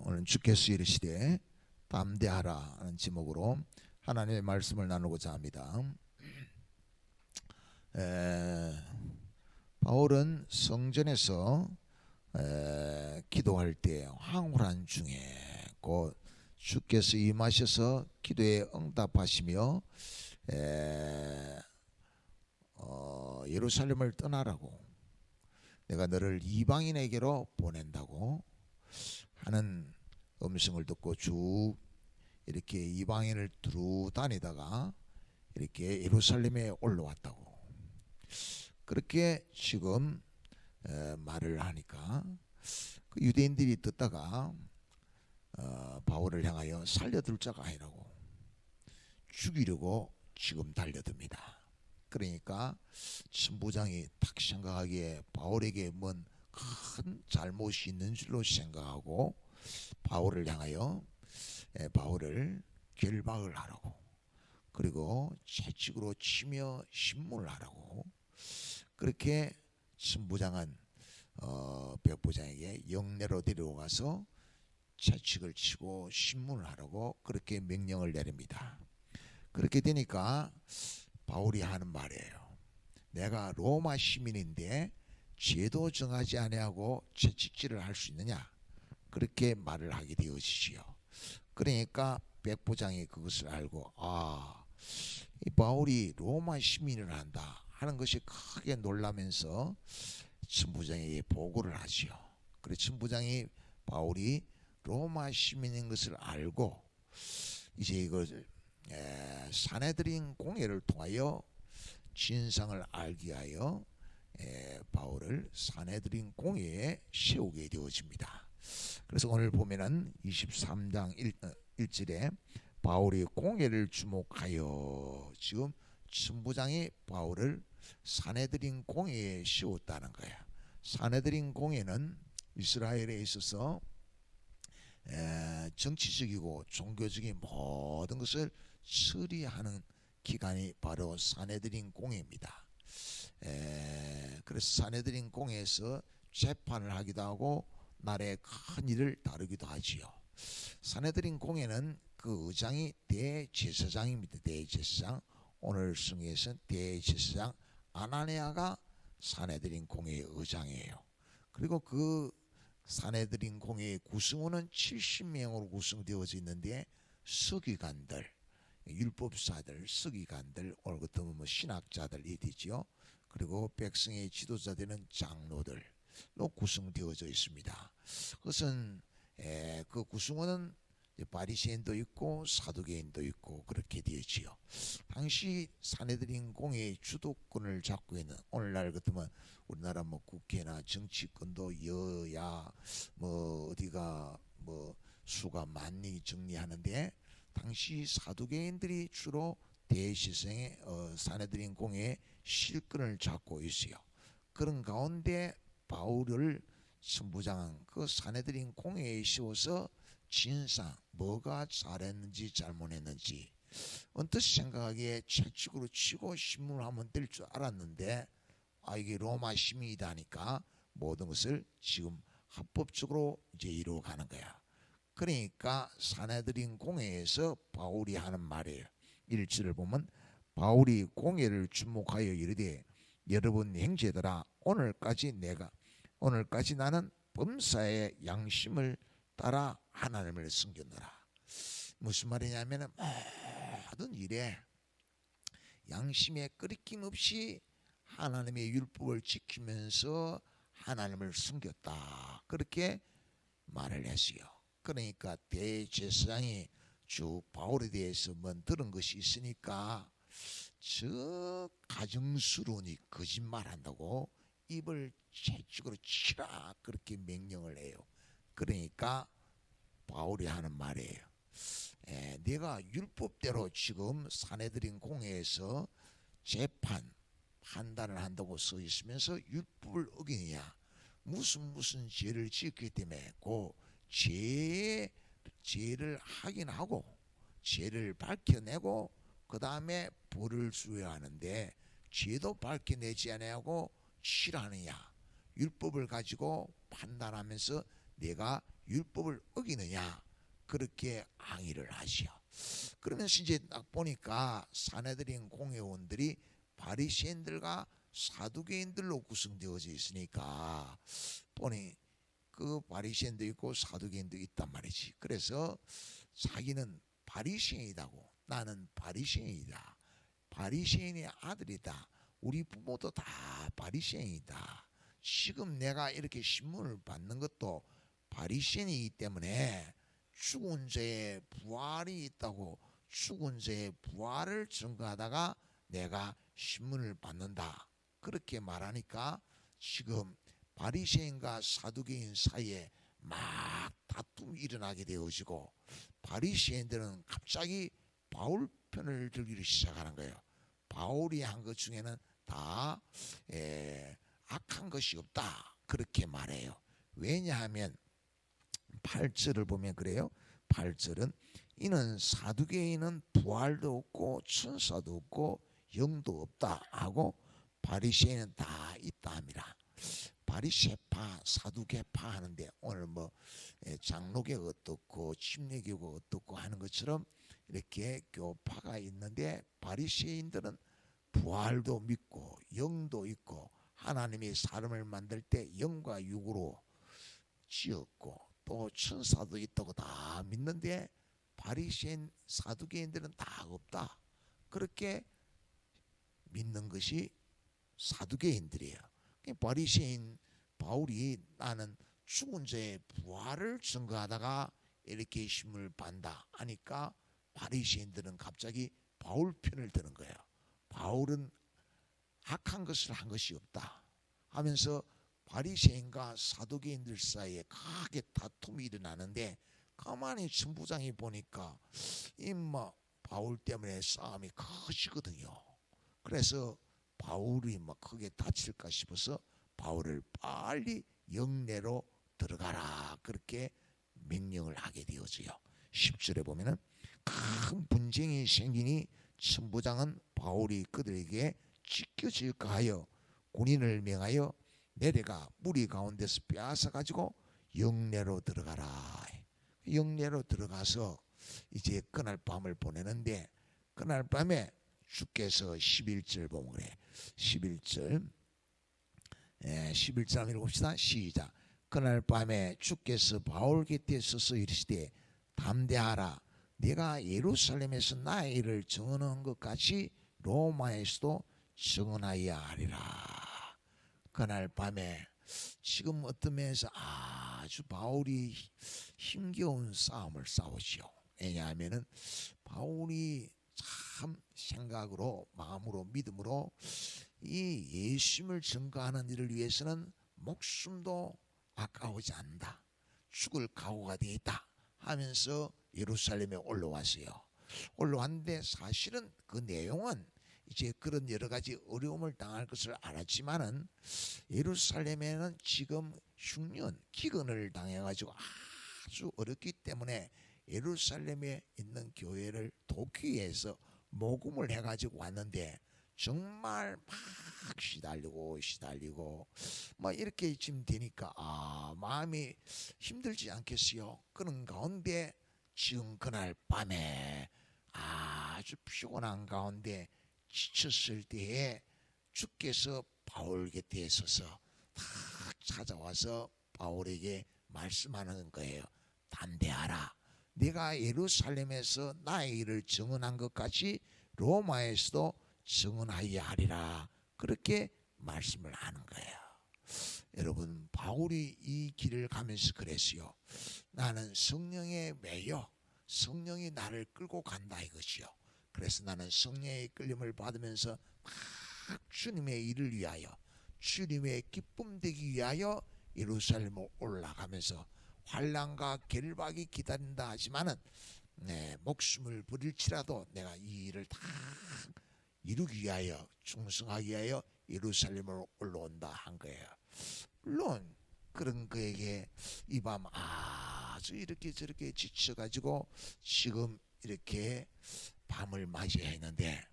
오늘 주께서 이르시되 담대하라 하는 제목으로 하나님의 말씀을 나누고자 합니다. 바울은 성전에서 기도할 때 황홀한 중에 곧 주께서 임하셔서 기도에 응답하시며 예루살렘을 떠나라고, 내가 너를 이방인에게로 보낸다고 하는 음성을 듣고 쭉 이렇게 이방인을 두루 다니다가 이렇게 예루살렘에 올라왔다고, 그렇게 지금 말을 하니까 그 유대인들이 듣다가 바울을 향하여 살려둘 자가 아니라고 죽이려고 지금 달려듭니다. 그러니까 천부장이 딱 생각하기에 바울에게 뭔 큰 잘못이 있는 줄로 생각하고 바울을 향하여 바울을 결박을 하라고, 그리고 채찍으로 치며 신문을 하라고, 그렇게 천부장은 백부장에게 영내로 데려가서 채찍을 치고 신문을 하라고 그렇게 명령을 내립니다. 그렇게 되니까 바울이 하는 말이에요. 내가 로마 시민인데 죄도 정하지 아니하고 채찍질을 할 수 있느냐, 그렇게 말을 하게 되어지지요. 그러니까 백부장이 그것을 알고 이 바울이 로마 시민을 한다 하는 것이 크게 놀라면서 천부장에게 보고를 하지요. 그래서 천부장이 바울이 로마 시민인 것을 알고 이제 이것을 사내들인 공회를 통하여 진상을 알게 하여 바울을 사내들인 공회에 세우게 되어집니다. 그래서 오늘 보면은 23장 1절에 바울이 공회를 주목하여, 지금 천부장이 바울을 사내들인 공회에 세웠다는 거야. 사내들인 공회는 이스라엘에 있어서 정치적이고 종교적인 모든 것을 처리하는 기관이 바로 사내들인 공회입니다. 그래서 사내들인 공회에서 재판을 하기도 하고 나라의 큰 일을 다루기도 하지요. 사내들인 공회는 그 의장이 대제사장입니다. 대제사장. 오늘 성경에서는 대제사장 아나니아가 사내들인 공회의 의장이에요. 그리고 그 사내들인 공회의 구성원은 70명으로 구성되어져 있는데 서기관들, 율법사들, 서기관들, 오늘 같으면 신학자들이 되지요. 그리고 백성의 지도자들은 장로들로 구성되어져 있습니다. 그것은 그 구성원은 바리새인도 있고 사두개인도 있고 그렇게 되었지요. 당시 사내들인 공회의 주도권을 잡고 있는, 오늘날 같으면 우리나라 국회나 정치권도 여야 어디가 수가 많이 정리하는데, 당시 사두개인들이 주로 대제사장의 사내들인 공회의 실권을 잡고 있어요. 그런 가운데 바울을 천부장은 그 사내들인 공회에 세워서 진상, 뭐가 잘했는지 잘못했는지 언뜻 생각하기에 채찍으로 치고 신문을 하면 될 줄 알았는데 이게 로마 시민이다 하니까 모든 것을 지금 합법적으로 이제 이루어가는 거야. 그러니까 사내들인 공회에서 바울이 하는 말이에요. 1절을 보면 바울이 공회를 주목하여 이르되 여러분 형제들아, 오늘까지 나는 범사의 양심을 따라 하나님을 섬겼노라. 무슨 말이냐면 모든 일에 양심에 끄리낌 없이 하나님의 율법을 지키면서 하나님을 섬겼다, 그렇게 말을 했어요. 그러니까 대제사장이 쭉 바울에 대해서 들은 것이 있으니까 저 가증스러우니 거짓말한다고 입을 채찍으로 치라, 그렇게 명령을 해요. 그러니까 바울이 하는 말이에요. 내가 율법대로 지금 사내들인 공회에서 판단을 한다고 써 있으면서 율법을 어기느냐, 무슨 죄를 지었기 때문에 그 죄를 확인하고 죄를 밝혀내고 그 다음에 벌을 주어야 하는데 죄도 밝혀내지 않냐고 치라느냐, 율법을 가지고 판단하면서 내가 율법을 어기느냐 그렇게 항의를 하시오. 그러면서 이제 딱 보니까 사내들인 공회원들이 바리새인들과 사두개인들로 구성되어져 있으니까 보니 그 바리새인도 있고 사두개인도 있단 말이지. 그래서 자기는 바리새인이다고, 나는 바리새인이다, 바리새인의 아들이다, 우리 부모도 다 바리새인이다, 지금 내가 이렇게 신문을 받는 것도 바리새인이기 때문에 죽은 자의 부활이 있다고, 죽은 자의 부활을 증거하다가 내가 신문을 받는다 그렇게 말하니까 지금 바리새인과 사두개인 사이에 막 다툼이 일어나게 되어지고, 바리새인들은 갑자기 바울 편을 들기를 시작하는 거예요. 바울이 한 것 중에는 다 악한 것이 없다 그렇게 말해요. 왜냐하면 8절을 보면 그래요. 8절은 이는 사두개인은 부활도 없고 천사도 없고 영도 없다 하고 바리새인은 다 있다 합니다. 바리새파 사두개파 하는데 오늘 뭐 장로교가 어떻고 침례교가 어떻고 하는 것처럼 이렇게 교파가 있는데, 바리새인들은 부활도 믿고 영도 있고 하나님이 사람을 만들 때 영과 육으로 지었고 또 천사도 있다고 다 믿는데, 바리새인 사두개인들은 다 없다 그렇게 믿는 것이 사두개인들이에요. 바리새인 바울이 나는 죽은 자의 부활을 증거하다가 이렇게 힘을 받는다 하니까 바리새인들은 갑자기 바울 편을 드는 거예요. 바울은 악한 것을 한 것이 없다 하면서 바리새인과 사두개인들 사이에 크게 다툼이 일어나는데, 가만히 천부장이 보니까 임마 바울 때문에 싸움이 커지거든요. 그래서 바울이 막 크게 다칠까 싶어서 바울을 빨리 영내로 들어가라 그렇게 명령을 하게 되어져요. 10절에 보면은 큰 분쟁이 생기니 천부장은 바울이 그들에게 찢겨질까 하여 군인을 명하여 내려가 무리 가운데서 빼앗아 가지고 영내로 들어가라. 영내로 들어가서 이제 그날 밤을 보내는데, 그날 밤에 주께서 11절 보면 그래. 11절 11절 한번 읽읍시다. 시작. 그날 밤에 주께서 바울 곁에 서서 이르시되 담대하라, 네가 예루살렘에서 나의 일을 증언한 것 같이 로마에서도 증언하여야 하리라. 그날 밤에 지금 어떤 면에서 아주 바울이 힘겨운 싸움을 싸우지요. 왜냐하면은 바울이 참 생각으로 마음으로 믿음으로 이 예수님을 증거하는 일을 위해서는 목숨도 아까우지 않는다, 죽을 각오가 되어 있다 하면서 예루살렘에 올라왔어요. 올라왔는데 사실은 그 내용은 이제 그런 여러 가지 어려움을 당할 것을 알았지만은, 예루살렘에는 지금 흉년 기근을 당해가지고 아주 어렵기 때문에 예루살렘에 있는 교회를 돕기 위해서 모금을 해가지고 왔는데, 정말 막 시달리고 막 이렇게 지금 되니까 마음이 힘들지 않겠어요. 그런 가운데 지금 그날 밤에 아주 피곤한 가운데 지쳤을 때에 주께서 바울 곁에 서서 탁 찾아와서 바울에게 말씀하는 거예요. 담대하라, 네가 예루살렘에서 나의 일을 증언한 것 같이 로마에서도 증언하여야 하리라 그렇게 말씀을 하는 거예요. 여러분, 바울이 이 길을 가면서 그랬어요. 나는 성령에 매여 성령이 나를 끌고 간다 이것이요. 그래서 나는 성령의 끌림을 받으면서 막 주님의 일을 위하여, 주님의 기쁨 되기 위하여 예루살렘으로 올라가면서 환난과 결박이 기다린다 하지만은 목숨을 버릴지라도 내가 이 일을 다 이루기 위하여, 충성하기 위하여 예루살렘으로 올라온다 한 거예요. 물론 그런 그에게 이 밤 아주 이렇게 저렇게 지쳐가지고 지금 이렇게 밤을 맞이했는데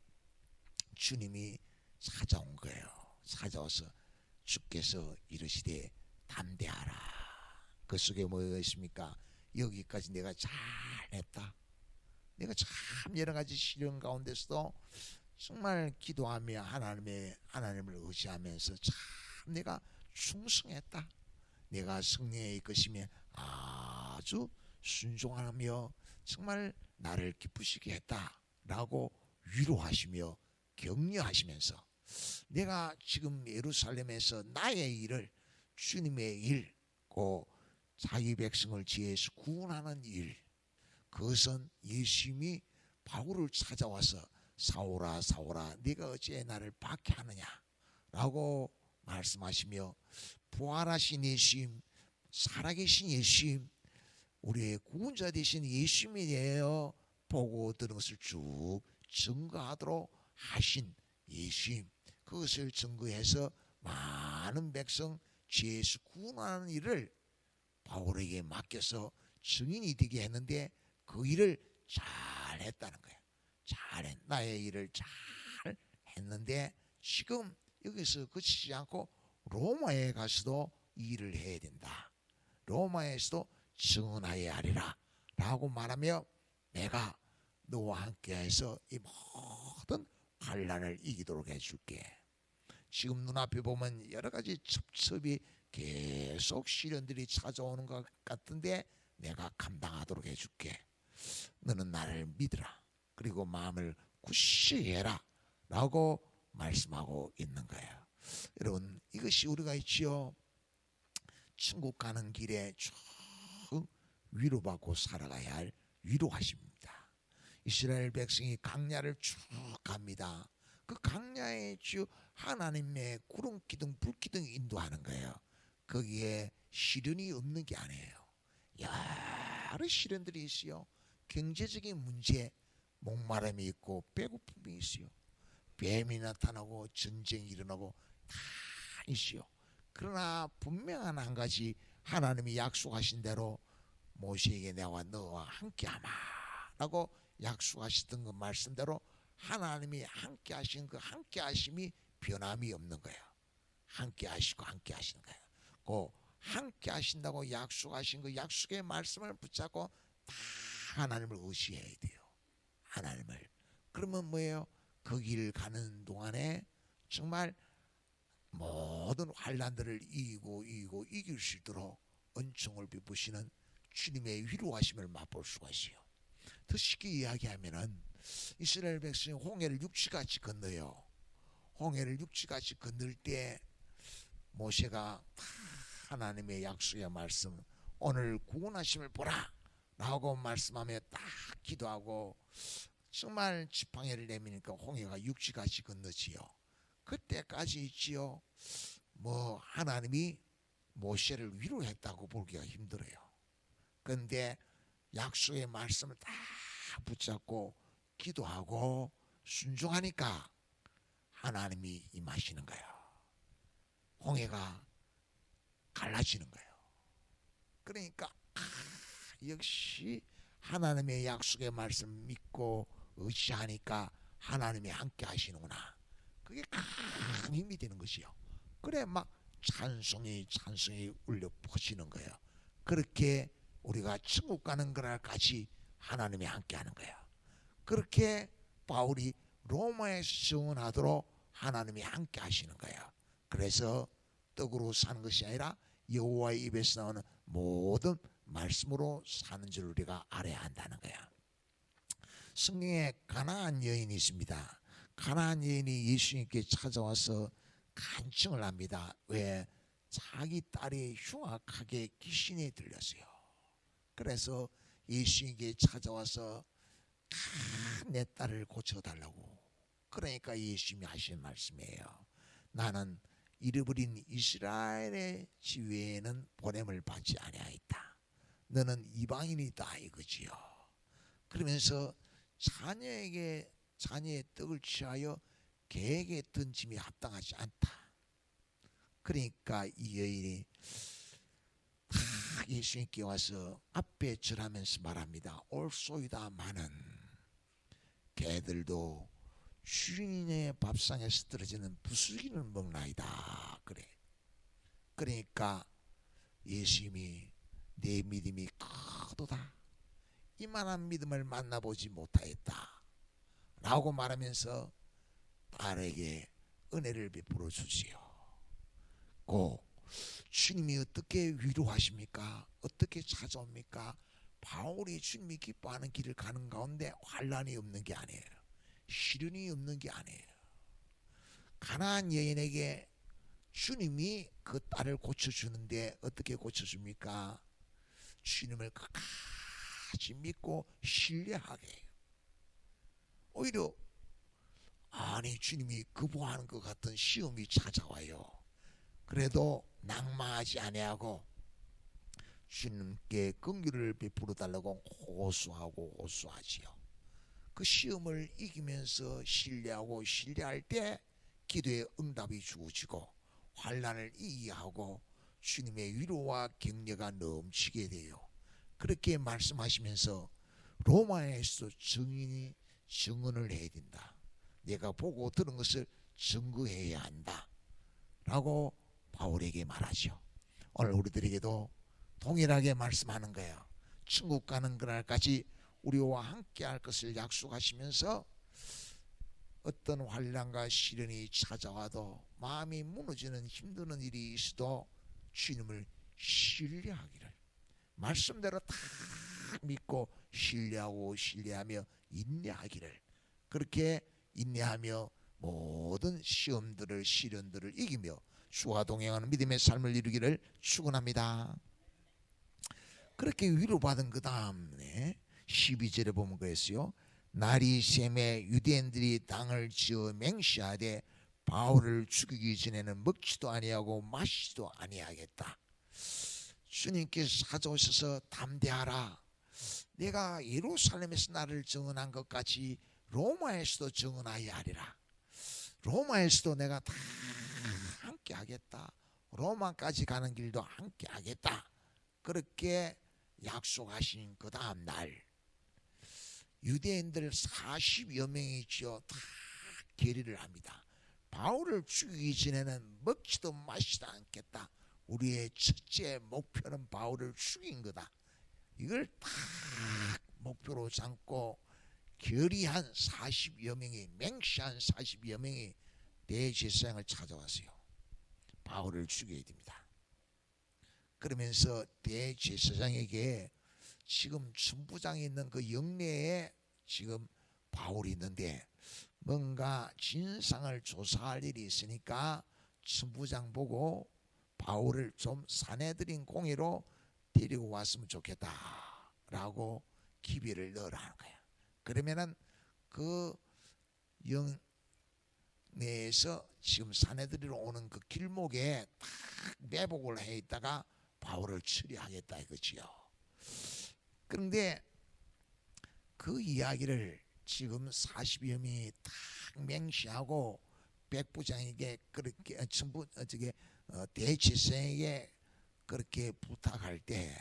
주님이 찾아온 거예요. 찾아와서 주께서 이르시되 담대하라 그 속에 뭐가 있습니까? 여기까지 내가 잘했다. 내가 참 여러 가지 시련 가운데서도 정말 기도하며 하나님을 의지하면서 참 내가 충성했다. 내가 성령의 이끄심에 아주 순종하며 정말 나를 기쁘시게 했다라고 위로하시며 격려하시면서 내가 지금 예루살렘에서 나의 일을 주님의 일, 그 자기 백성을 지혜에서 구원하는 일, 그것은 예수님이 바울을 찾아와서 사울아 사울아 네가 어찌 나를 박해하느냐 라고 말씀하시며 부활하신 예수님, 살아계신 예수님, 우리의 구원자 되신 예수님이에요 보고 들은 것을 쭉 증거하도록 하신 예수님, 그것을 증거해서 많은 백성 죄에서 구원하는 일을 바울에게 맡겨서 증인이 되게 했는데 그 일을 잘 했다는 거예요. 잘했, 나의 일을 잘 했는데 지금 여기서 그치지 않고 로마에 가서도 일을 해야 된다. 로마에서도 증언하여야 하리라 라고 말하며 내가 너와 함께해서 이 모든 환난을 이기도록 해줄게. 지금 눈앞에 보면 여러 가지 첩첩이 계속 시련들이 찾아오는 것 같은데 내가 감당하도록 해줄게. 너는 나를 믿으라. 그리고 마음을 굳이 해라 라고 말씀하고 있는 거예요. 여러분, 이것이 우리가 있지요, 천국 가는 길에 쭉 위로받고 살아가야 할 위로하십니다. 이스라엘 백성이 강야를 쭉 갑니다. 그 강야에 주 하나님의 구름 기둥 불 기둥 인도하는 거예요. 거기에 시련이 없는 게 아니에요. 여러 시련들이 있어요. 경제적인 문제, 목마름이 있고 배고픔이 있어요. 뱀이 나타나고 전쟁이 일어나고 다 있어요. 그러나 분명한 한 가지, 하나님이 약속하신 대로 모세에게 내가 너와 함께하마 라고 약속하시던 그 말씀대로 하나님이 함께 하신 그 함께 하심이 변함이 없는 거예요. 함께 하시고 함께 하시는 거예요. 그 함께 하신다고 약속하신 그 약속의 말씀을 붙잡고 다 하나님을 의지해야 돼요. 하나님을. 그러면 뭐예요? 그 길 가는 동안에 정말 모든 환난들을 이기고 이길 수 있도록 은총을 베푸시는 주님의 위로하심을 맛볼 수가 있어요. 더 쉽게 이야기하면은 이스라엘 백성이 홍해를 육지같이 건너요. 홍해를 육지같이 건널 때 모세가 하나님의 약속의 말씀, 오늘 구원하심을 보라 라고 말씀하며 딱 기도하고 정말 지팡이를 내미니까 홍해가 육지같이 건너지요. 그때까지 있지요. 뭐 하나님이 모세를 위로했다고 보기가 힘들어요. 그런데 약속의 말씀을 다 붙잡고 기도하고 순종하니까 하나님이 임하시는 거예요. 홍해가 갈라지는 거예요. 그러니까 역시 하나님의 약속의 말씀 믿고 의지하니까 하나님이 함께 하시는구나. 그게 큰 힘이 되는 것이요. 그래 막 찬송이 울려 퍼지는 거예요. 그렇게 우리가 천국 가는 그날까지 하나님이 함께 하는 거예요. 그렇게 바울이 로마에서 증언하도록 하나님이 함께 하시는 거예요. 그래서 떡으로 사는 것이 아니라 여호와의 입에서 나오는 모든 말씀으로 사는 줄 우리가 알아야 한다는 거야. 성경에 가나안 여인이 있습니다. 가나안 여인이 예수님께 찾아와서 간청을 합니다. 왜? 자기 딸이 흉악하게 귀신에 들렸어요. 그래서 예수님께 찾아와서 내 딸을 고쳐달라고. 그러니까 예수님이 하신 말씀이에요. 나는 잃어버린 이스라엘의 지위에는 보냄을 받지 아니하였다. 너는 이방인이다 이거지요. 그러면서 자녀의 떡을 취하여 개에게 던짐이 합당하지 않다. 그러니까 이 여인이 예수님께 와서 앞에 절하면서 말합니다. 올소이다마는 개들도 주인의 밥상에서 떨어지는 부스러기를 먹나이다. 그래. 그러니까 예수님이 내 믿음이 크도다. 이만한 믿음을 만나보지 못하였다 라고 말하면서 딸에게 은혜를 베풀어 주지요. 고 주님이 어떻게 위로하십니까? 어떻게 찾아옵니까? 바울이 주님이 기뻐하는 길을 가는 가운데 환난이 없는 게 아니에요. 시련이 없는 게 아니에요. 가나안 여인에게 주님이 그 딸을 고쳐주는데 어떻게 고쳐줍니까? 주님을 끝까지 믿고 신뢰하게 해요. 오히려 아니 주님이 거부하는 것 같은 시험이 찾아와요. 그래도 낙마하지 아니하고 주님께 긍휼을 베풀어 달라고 호소하지요. 그 시험을 이기면서 신뢰하고 신뢰할 때 기도의 응답이 주어지고 환난을 이기하고 주님의 위로와 격려가 넘치게 돼요. 그렇게 말씀하시면서 로마에서 증인이 증언을 해야 된다. 내가 보고 들은 것을 증거해야 한다 라고 바울에게 말하죠. 오늘 우리들에게도 동일하게 말씀하는 거예요. 천국 가는 그날까지 우리와 함께 할 것을 약속하시면서 어떤 환난과 시련이 찾아와도 마음이 무너지는 힘드는 일이 있어도 주님을 신뢰하기를, 말씀대로 다 믿고 신뢰하며 인내하기를, 그렇게 인내하며 모든 시험들을 시련들을 이기며 주와 동행하는 믿음의 삶을 이루기를 축원합니다. 그렇게 위로받은 그 다음에 12절에 보면 그랬어요. 날이 샘에 유대인들이 당을 지어 맹시하되 바울을 죽이기 전에는 먹지도 아니하고 마시지도 아니하겠다. 주님께서 찾아오셔서 담대하라. 내가 예루살렘에서 나를 증언한 것 같이 로마에서도 증언하여 하리라. 로마에서도 내가 다 함께 하겠다. 로마까지 가는 길도 함께 하겠다. 그렇게 약속하신 그 다음 날 유대인들 40여 명이죠. 다 결의를 합니다. 바울을 죽이기 전에는 먹지도 마시지도 않겠다. 우리의 첫째 목표는 바울을 죽인 거다. 이걸 딱 목표로 삼고 결의한 40여 명이, 맹시한 40여 명이 대제사장을 찾아왔어요. 바울을 죽여야 됩니다. 그러면서 대제사장에게 지금 천부장에 있는 그 영내에 지금 바울이 있는데 뭔가 진상을 조사할 일이 있으니까 천부장 보고 바울을 좀 사내들인 공의로 데리고 왔으면 좋겠다 라고 기비를 넣으라는 거야. 그러면은 그 영내에서 지금 사내들이로 오는 그 길목에 딱 매복을 해 있다가 바울을 처리하겠다 이거지요. 그런데 그 이야기를 지금 40여 명이 딱 맹시하고 백부장에게 그렇게 대제사장에게 그렇게 부탁할 때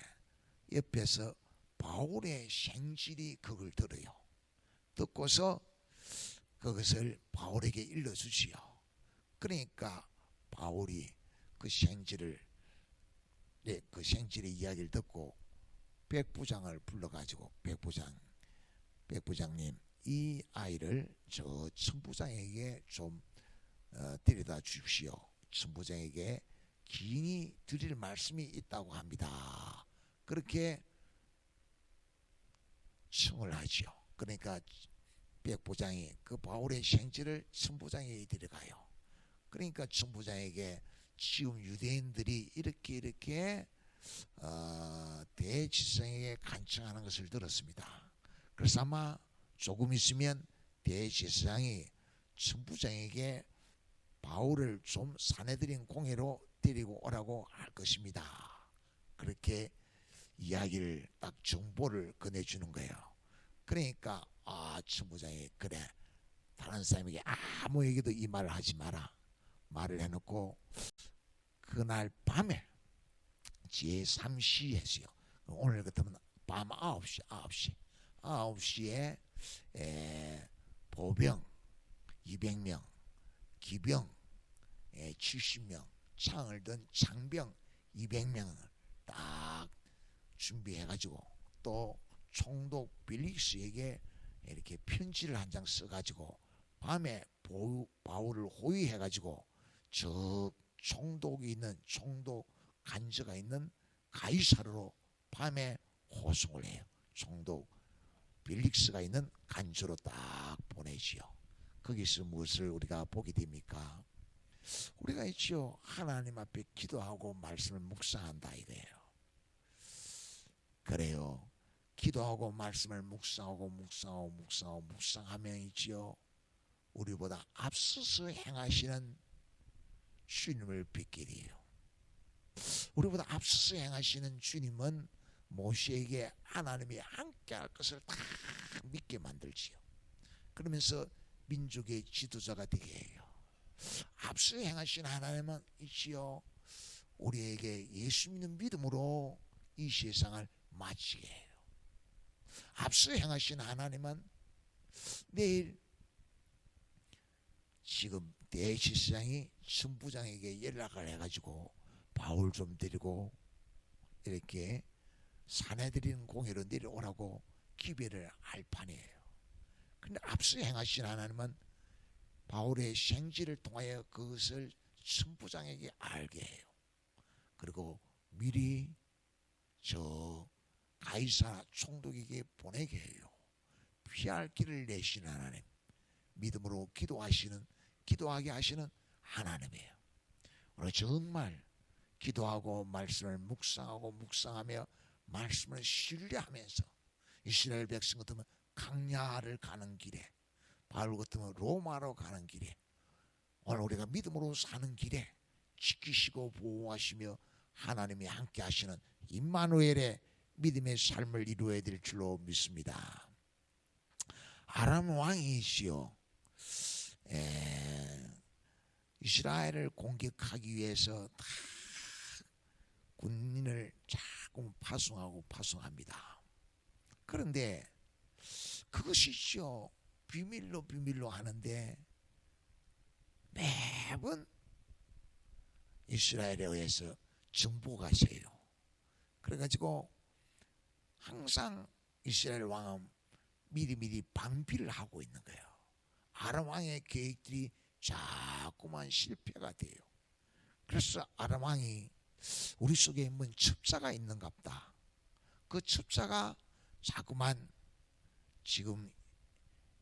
옆에서 바울의 생질이 그걸 들어요. 듣고서 그것을 바울에게 일러주지요. 그러니까 바울이 그 생질의 이야기를 듣고 백부장을 불러가지고 백부장님 이 아이를 저 천부장에게 좀 데려다 주십시오. 천부장에게 긴히 드릴 말씀이 있다고 합니다. 그렇게 청을 하지요. 그러니까 백부장이 그 바울의 생지를 천부장에게 데려가요. 그러니까 천부장에게 지금 유대인들이 이렇게 대제사장에게 간청하는 것을 들었습니다. 그래서 아마 조금 있으면 대제사장이 천부장에게 바울을 좀 사내들인 공회로 데리고 오라고 할 것입니다. 그렇게 이야기를 딱 정보를 건네주는 거예요. 그러니까 천부장이 그래 다른 사람에게 아무에게도 이 말을 하지 마라 말을 해놓고 그날 밤에 제3시 했어요. 오늘 같으면 밤 9시에 보병 200명, 기병 70명, 창을 든 창병 200명을 딱 준비해가지고 또 총독 빌릭스에게 이렇게 편지를 한 장 써가지고 밤에 바울을 호위해가지고 저 총독이 있는 총독 간저가 있는 가이사르로 밤에 호송을 해요. 총독 빌릭스가 있는 간저로 딱 보내지요. 거기서 무엇을 우리가 보게 됩니까? 우리가 있지요. 하나님 앞에 기도하고 말씀을 묵상한다 이거예요. 그래요. 기도하고 말씀을 묵상하면 있지요. 우리보다 앞서서 행하시는 주님을 뵙게 돼요. 우리보다 앞서서 행하시는 주님은 모세에게 하나님이 함께 할 것을 다 믿게 만들지요. 그러면서 민족의 지도자가 되게 해요. 앞서 행하신 하나님은 있지요. 우리에게 예수 믿는 믿음으로 이 세상을 마치게 해요. 앞서 행하신 하나님은 내일 지금 대제사장이 천부장에게 연락을 해가지고 바울 좀 데리고 이렇게 사내들인 공회로 내려오라고 기별을 할 판이에요. 근데 앞서 행하신 하나님은 바울의 생지를 통하여 그것을 천부장에게 알게 해요. 그리고 미리 저 가이사 총독에게 보내게 해요. 피할 길을 내신 하나님, 믿음으로 기도하게 하시는 하나님이에요. 오늘 정말 기도하고 말씀을 묵상하며 말씀을 신뢰하면서 이스라엘 백성 같으면 강야를 가는 길에, 바울 같으면 로마로 가는 길에, 오늘 우리가 믿음으로 사는 길에 지키시고 보호하시며 하나님이 함께 하시는 임마누엘의 믿음의 삶을 이루어야 될 줄로 믿습니다. 아람 왕이시요, 이스라엘을 공격하기 위해서 다 군인을 자꾸 파송합니다. 그런데 그것이죠, 비밀로 하는데 매번 이스라엘에 의해서 정보가 세요. 그래가지고 항상 이스라엘 왕은 미리 방비를 하고 있는 거예요. 아람 왕의 계획들이 자꾸만 실패가 돼요. 그래서 아람 왕이 우리 속에 뭔 첩자가 있는갑다. 그 첩자가 자꾸만 지금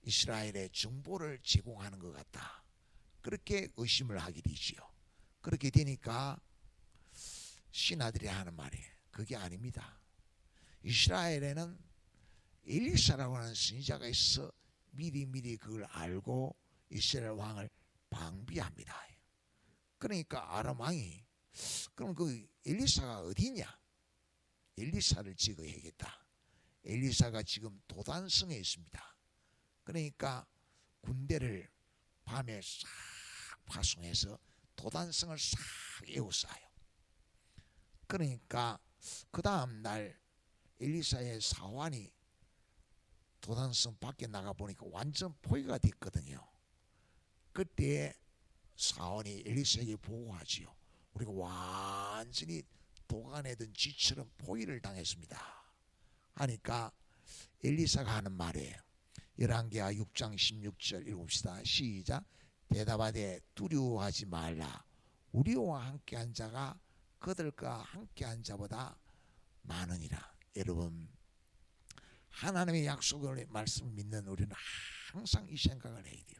이스라엘의 정보를 제공하는 것 같다. 그렇게 의심을 하게 되지요. 그렇게 되니까 신하들이 하는 말이 그게 아닙니다. 이스라엘에는 엘리사라고 하는 선지자가 있어 미리 그걸 알고 이스라엘 왕을 방비합니다. 그러니까 아람 왕이 그럼 그 엘리사가 어디냐? 엘리사를 제거해야겠다. 엘리사가 지금 도단성에 있습니다. 그러니까 군대를 밤에 싹 파송해서 도단성을 싹 에워싸요. 그러니까 그 다음 날 엘리사의 사환이 도단성 밖에 나가 보니까 완전 포위가 됐거든요. 그때 사환이 엘리사에게 보고하지요. 우리가 완전히 도가내던 쥐처럼 포위를 당했습니다. 하니까 엘리사가 하는 말이에요. 열왕기하 6장 16절 읽읍시다. 시작. 대답하되 두려워하지 말라. 우리와 함께한 자가 그들과 함께한 자보다 많으니라. 여러분, 하나님의 약속을 말씀을 믿는 우리는 항상 이 생각을 해야 돼요.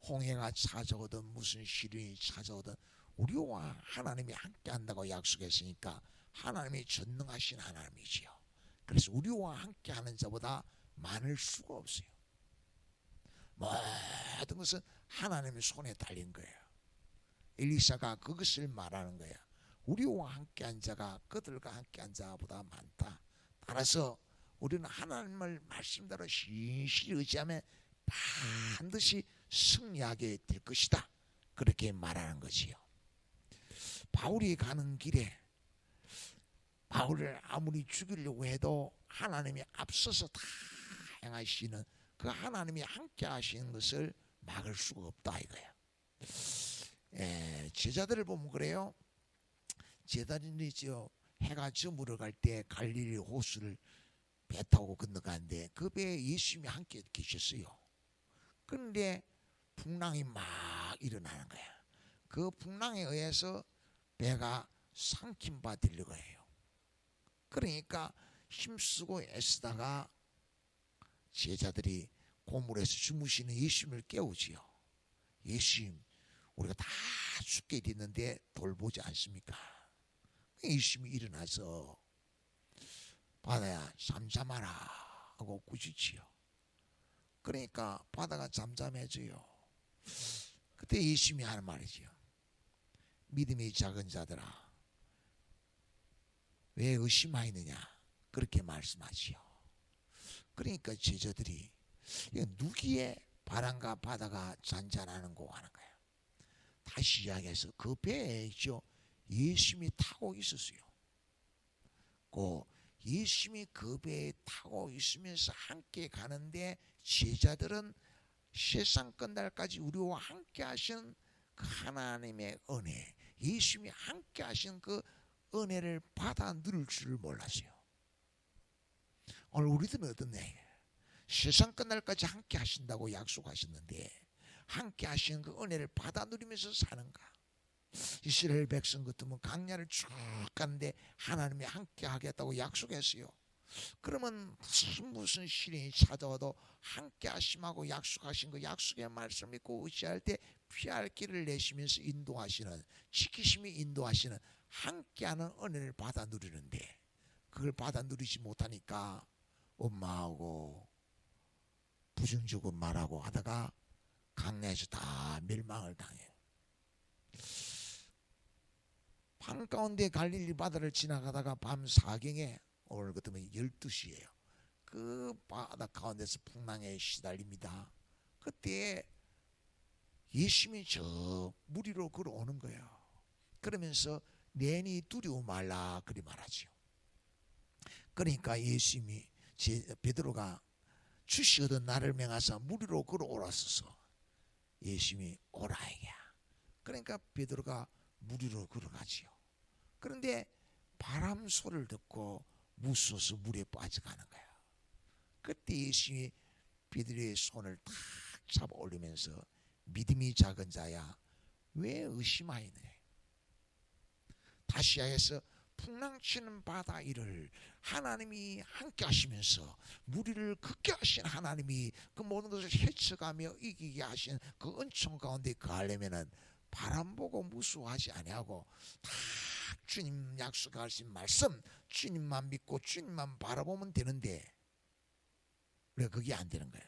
홍해가 찾아오든 무슨 시련이 찾아오든 우리와 하나님이 함께한다고 약속했으니까 하나님이 전능하신 하나님이지요. 그래서 우리와 함께하는 자보다 많을 수가 없어요. 모든 것은 하나님의 손에 달린 거예요. 엘리사가 그것을 말하는 거예요. 우리와 함께한 자가 그들과 함께한 자보다 많다. 따라서 우리는 하나님을 말씀대로 신실히 의지하면 반드시 승리하게 될 것이다. 그렇게 말하는 거지요. 바울이 가는 길에 바울을 아무리 죽이려고 해도 하나님이 앞서서 다 행하시는 그 하나님이 함께 하시는 것을 막을 수가 없다 이거예요. 제자들을 보면 그래요. 제자들이죠. 해가 저물어 갈 때 갈릴리 호수를 배 타고 건너가는데 그 배에 예수님이 함께 계셨어요. 그런데 풍랑이 막 일어나는 거야. 그 풍랑에 의해서 배가 삼킴바 될 거예요. 그러니까 힘쓰고 애쓰다가 제자들이 고물에서 주무시는 예수님을 깨우지요. 예수님, 우리가 다 죽게 됐는데 돌보지 않습니까? 예수님이 일어나서 바다야 잠잠하라 하고 꾸짖지요. 그러니까 바다가 잠잠해져요. 그때 예수님이 하는 말이지요. 믿음이 작은 자들아, 왜 의심하느냐, 그렇게 말씀하지요. 그러니까 제자들이 누구의 바람과 바다가 잔잔하는고 하는 거예요. 다시 이야기해서 그 배에 있죠, 예수님이 타고 있었어요. 그 예수님이 그 배에 타고 있으면서 함께 가는데 제자들은 세상 끝날까지 우리와 함께 하신 그 하나님의 은혜, 예수님이 함께 하신 그 은혜를 받아 누릴 줄을 몰랐어요. 오늘 우리들은 어떻네? 세상 끝날까지 함께 하신다고 약속하셨는데 함께 하신 그 은혜를 받아 누리면서 사는가? 이스라엘 백성 같으면 강야를 쭉 가는데 하나님이 함께 하겠다고 약속했어요. 그러면 무슨 시련이 찾아와도 함께 하심하고 약속하신 그 약속의 말씀을 믿고 의지할 때 피할 길을 내시면서 인도하시는, 지키심이 인도하시는 함께하는 은혜를 받아 누리는데 그걸 받아 누리지 못하니까 원망하고 부정적으로 말하고 하다가 강야에서 다 멸망을 당해요. 밤 가운데 갈릴리 바다를 지나가다가 밤 사경에, 오늘 같으면 12시예요. 그 바다 가운데서 풍랑에 시달립니다. 그때 예수님이 저 물 위로 걸어오는 거예요. 그러면서 내니 두려워 말라 그리 말하지요. 그러니까 예수님이 베드로가 주시거든 나를 명하사 물 위로 걸어오라소서. 예수님이 오라이야. 그러니까 베드로가 물 위로 걸어가지요. 그런데 바람 소리를 듣고 무서워서 물에 빠져가는 거야. 그때 예수님이 베드로의 손을 탁 잡아 올리면서 믿음이 작은 자야 왜 의심하이느냐. 다시 해서 풍랑치는 바다 일을 하나님이 함께 하시면서 무리를 걷게 하신 하나님이 그 모든 것을 헤쳐가며 이기게 하신 그 은총 가운데 가려면은 바람 보고 무수하지 아니하고 다 주님 약속하신 말씀, 주님만 믿고 주님만 바라보면 되는데 왜 그게 안 되는 거예요?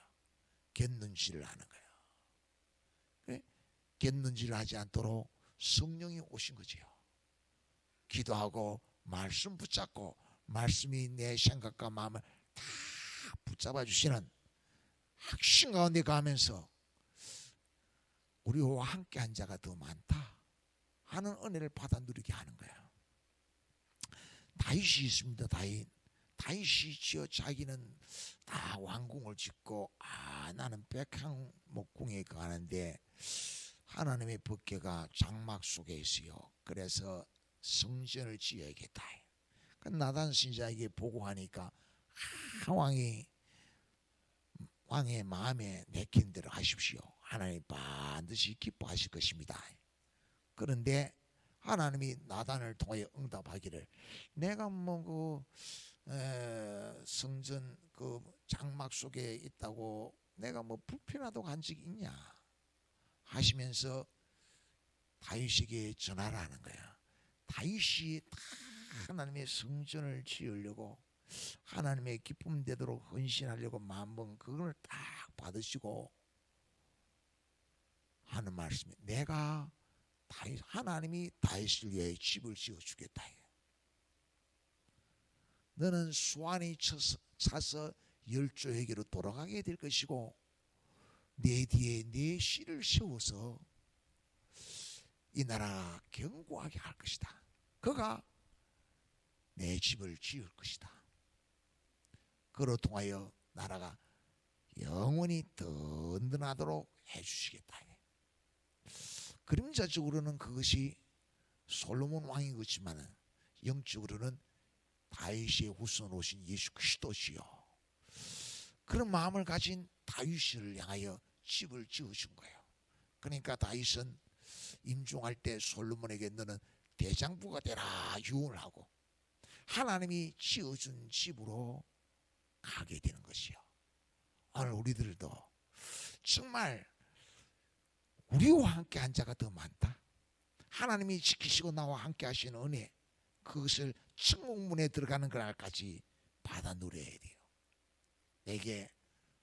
곁눈질을 하는 거예요. 곁눈질을 하지 않도록 성령이 오신 거지요. 기도하고 말씀 붙잡고 말씀이 내 생각과 마음을 다 붙잡아 주시는 확신 가운데 가면서 우리와 함께 한 자가 더 많다 하는 은혜를 받아 누리게 하는 거예요. 다윗이 있습니다. 다윗이 지어 자기는 다 왕궁을 짓고 나는 백향목궁에 가는데 하나님의 법궤가 장막 속에 있어요. 그래서 성전을 지어야겠다. 나단 선지자에게 보고하니까 왕의 마음에 내킨 대로 하십시오. 하나님 반드시 기뻐하실 것입니다. 그런데 하나님이 나단을 통해 응답하기를 내가 성전 그 장막 속에 있다고 내가 불편하다고 한 적이 있냐 하시면서 다윗에게 전화를 하는 거야. 다윗이 다 하나님의 성전을 지으려고 하나님의 기쁨 되도록 헌신하려고 마음먹은 그걸 딱 받으시고 하는 말씀이 내가 하나님이 다윗을 위해 집을 지어주겠다. 너는 수완이 차서 열조에게로 돌아가게 될 것이고 내 뒤에 내 씨를 세워서 이 나라가 견고하게 할 것이다. 그가 내 집을 지을 것이다. 그로 통하여 나라가 영원히 든든하도록 해주시겠다. 그림자적으로는 그것이 솔로몬 왕이 그렇지만은 영적으로는 다윗의 후손으로 오신 예수 그리스도시요. 그런 마음을 가진 다윗을 향하여 집을 지어준 거예요. 그러니까 다윗은 임종할 때 솔로몬에게 너는 대장부가 되라 유언을 하고 하나님이 지어준 집으로 가게 되는 것이요. 오늘 우리들도 정말 우리와 함께 한 자가 더 많다. 하나님이 지키시고 나와 함께 하시는 은혜, 그것을 천국문에 들어가는 그날까지 받아 누려야 돼요. 내게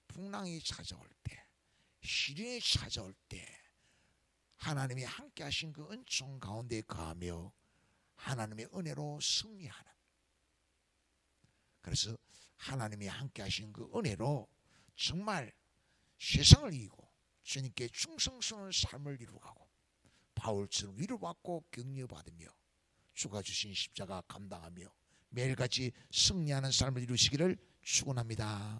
풍랑이 찾아올 때, 시련이 찾아올 때 하나님이 함께 하신 그 은총 가운데 거하며 하나님의 은혜로 승리하는, 그래서 하나님이 함께 하신 그 은혜로 정말 세상을 이기고 주님께 충성스러운 삶을 이루어가고 바울처럼 위로받고 격려받으며 주가 주신 십자가 감당하며 매일같이 승리하는 삶을 이루시기를 축원합니다.